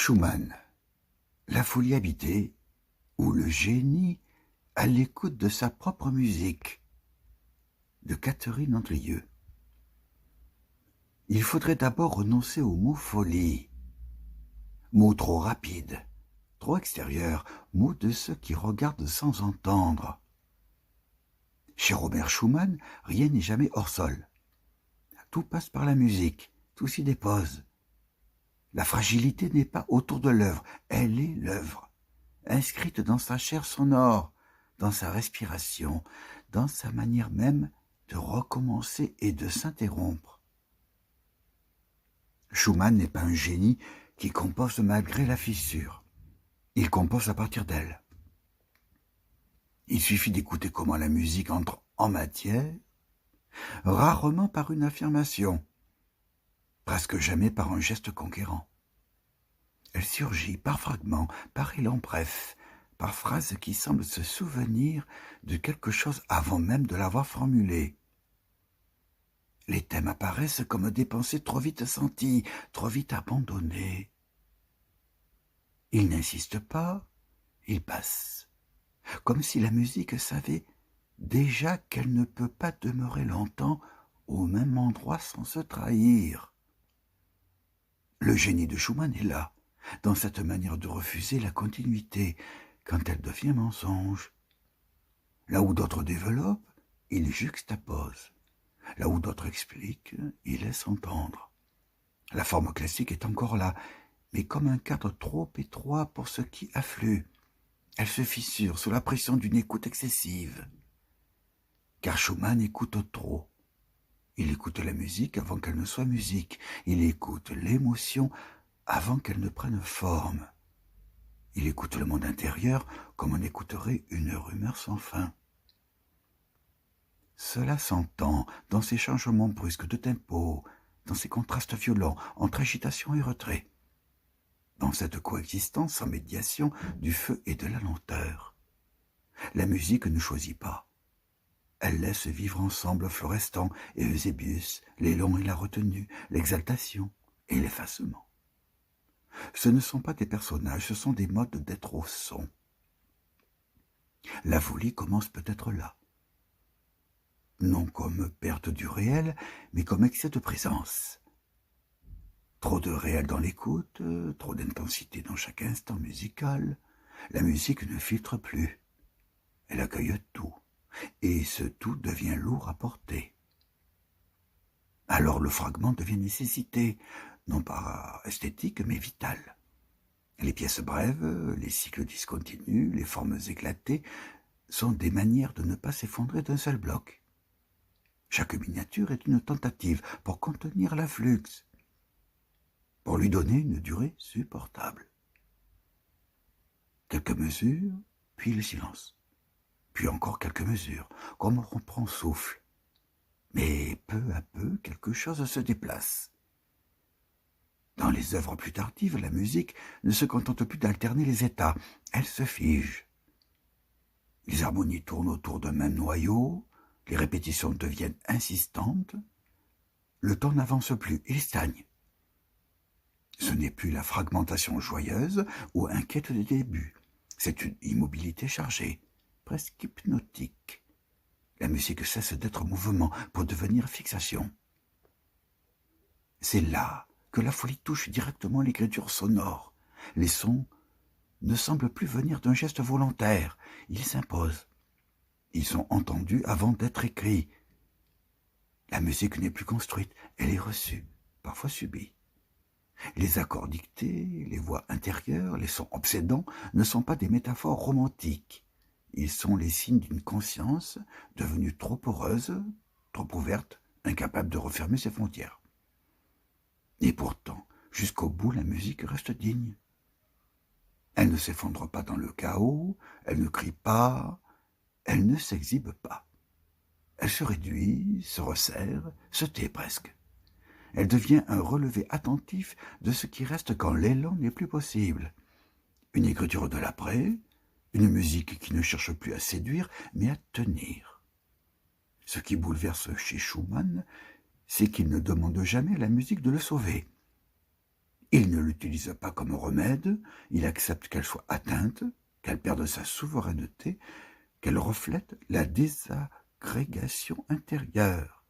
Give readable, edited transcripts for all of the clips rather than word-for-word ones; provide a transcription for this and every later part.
Schumann, la folie habitée, ou le génie à l'écoute de sa propre musique, de Catherine Andrieux. Il faudrait d'abord renoncer au mot folie, mot trop rapide, trop extérieur, mot de ceux qui regardent sans entendre. Chez Robert Schumann, rien n'est jamais hors sol. Tout passe par la musique, tout s'y dépose. La fragilité n'est pas autour de l'œuvre, elle est l'œuvre, inscrite dans sa chair sonore, dans sa respiration, dans sa manière même de recommencer et de s'interrompre. Schumann n'est pas un génie qui compose malgré la fissure. Il compose à partir d'elle. Il suffit d'écouter comment la musique entre en matière, rarement par une affirmation, presque jamais par un geste conquérant. Elle surgit par fragments, par élan bref, par phrases qui semblent se souvenir de quelque chose avant même de l'avoir formulée. Les thèmes apparaissent comme des pensées trop vite senties, trop vite abandonnées. Il n'insiste pas, il passe, comme si la musique savait déjà qu'elle ne peut pas demeurer longtemps au même endroit sans se trahir. Le génie de Schumann est là, dans cette manière de refuser la continuité quand elle devient mensonge. Là où d'autres développent, il juxtapose. Là où d'autres expliquent, il laisse entendre. La forme classique est encore là, mais comme un cadre trop étroit pour ce qui afflue. Elle se fissure sous la pression d'une écoute excessive. Car Schumann écoute trop. Il écoute la musique avant qu'elle ne soit musique. Il écoute l'émotion avant qu'elle ne prenne forme. Il écoute le monde intérieur comme on écouterait une rumeur sans fin. Cela s'entend dans ces changements brusques de tempo, dans ces contrastes violents entre agitation et retrait, dans cette coexistence sans médiation du feu et de la lenteur. La musique ne choisit pas. Elle laisse vivre ensemble Florestan et Eusébius, l'élan et la retenue, l'exaltation et l'effacement. Ce ne sont pas des personnages, ce sont des modes d'être au son. La folie commence peut-être là. Non comme perte du réel, mais comme excès de présence. Trop de réel dans l'écoute, trop d'intensité dans chaque instant musical. La musique ne filtre plus. Elle accueille tout, et ce tout devient lourd à porter. Alors le fragment devient nécessité, non pas esthétique, mais vitale. Les pièces brèves, les cycles discontinus, les formes éclatées sont des manières de ne pas s'effondrer d'un seul bloc. Chaque miniature est une tentative pour contenir l'afflux, pour lui donner une durée supportable. Quelques mesures, puis le silence. Puis encore quelques mesures, comme on reprend souffle. Mais peu à peu, quelque chose se déplace. Dans les œuvres plus tardives, la musique ne se contente plus d'alterner les états, elle se fige. Les harmonies tournent autour d'un même noyau, les répétitions deviennent insistantes, le temps n'avance plus, il stagne. Ce n'est plus la fragmentation joyeuse ou inquiète des débuts, c'est une immobilité chargée, presque hypnotique. La musique cesse d'être mouvement pour devenir fixation. C'est là que la folie touche directement l'écriture sonore. Les sons ne semblent plus venir d'un geste volontaire, ils s'imposent. Ils sont entendus avant d'être écrits. La musique n'est plus construite, elle est reçue, parfois subie. Les accords dictés, les voix intérieures, les sons obsédants ne sont pas des métaphores romantiques. Ils sont les signes d'une conscience devenue trop poreuse, trop ouverte, incapable de refermer ses frontières. Et pourtant, jusqu'au bout, la musique reste digne. Elle ne s'effondre pas dans le chaos, elle ne crie pas, elle ne s'exhibe pas. Elle se réduit, se resserre, se tait presque. Elle devient un relevé attentif de ce qui reste quand l'élan n'est plus possible. Une écriture de l'après, une musique qui ne cherche plus à séduire, mais à tenir. Ce qui bouleverse chez Schumann, c'est qu'il ne demande jamais à la musique de le sauver. Il Il ne l'utilise pas comme remède, il accepte qu'elle soit atteinte, qu'elle perde sa souveraineté, qu'elle reflète la désagrégation intérieure.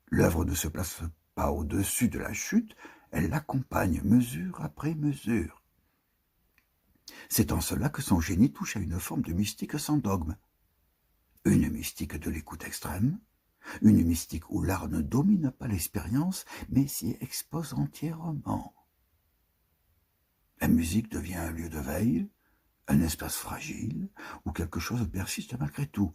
L'œuvre ne se place pas au-dessus de la chute, elle l'accompagne mesure après mesure. C'est en cela que son génie touche à une forme de mystique sans dogme. Une mystique de l'écoute extrême, une mystique où l'art ne domine pas l'expérience, mais s'y expose entièrement. La musique devient un lieu de veille, un espace fragile, où quelque chose persiste malgré tout.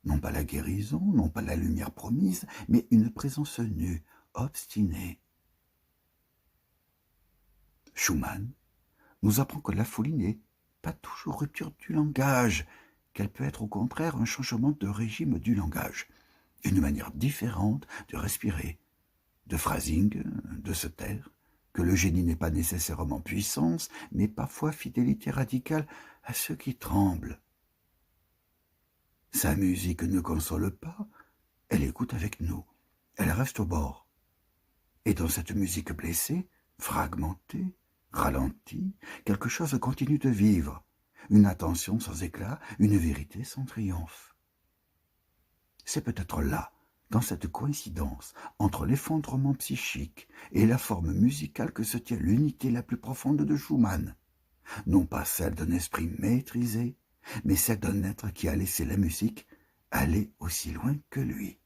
Non pas la guérison, non pas la lumière promise, mais une présence nue, obstinée. Schumann nous apprend que la folie n'est pas toujours rupture du langage, qu'elle peut être au contraire un changement de régime du langage, une manière différente de respirer, de phrasing, de se taire, que le génie n'est pas nécessairement puissance, mais parfois fidélité radicale à ceux qui tremblent. Sa musique ne console pas, elle écoute avec nous, elle reste au bord. Et dans cette musique blessée, fragmentée, ralentie, quelque chose continue de vivre, une attention sans éclat, une vérité sans triomphe. C'est peut-être là, dans cette coïncidence entre l'effondrement psychique et la forme musicale que se tient l'unité la plus profonde de Schumann, non pas celle d'un esprit maîtrisé, mais celle d'un être qui a laissé la musique aller aussi loin que lui.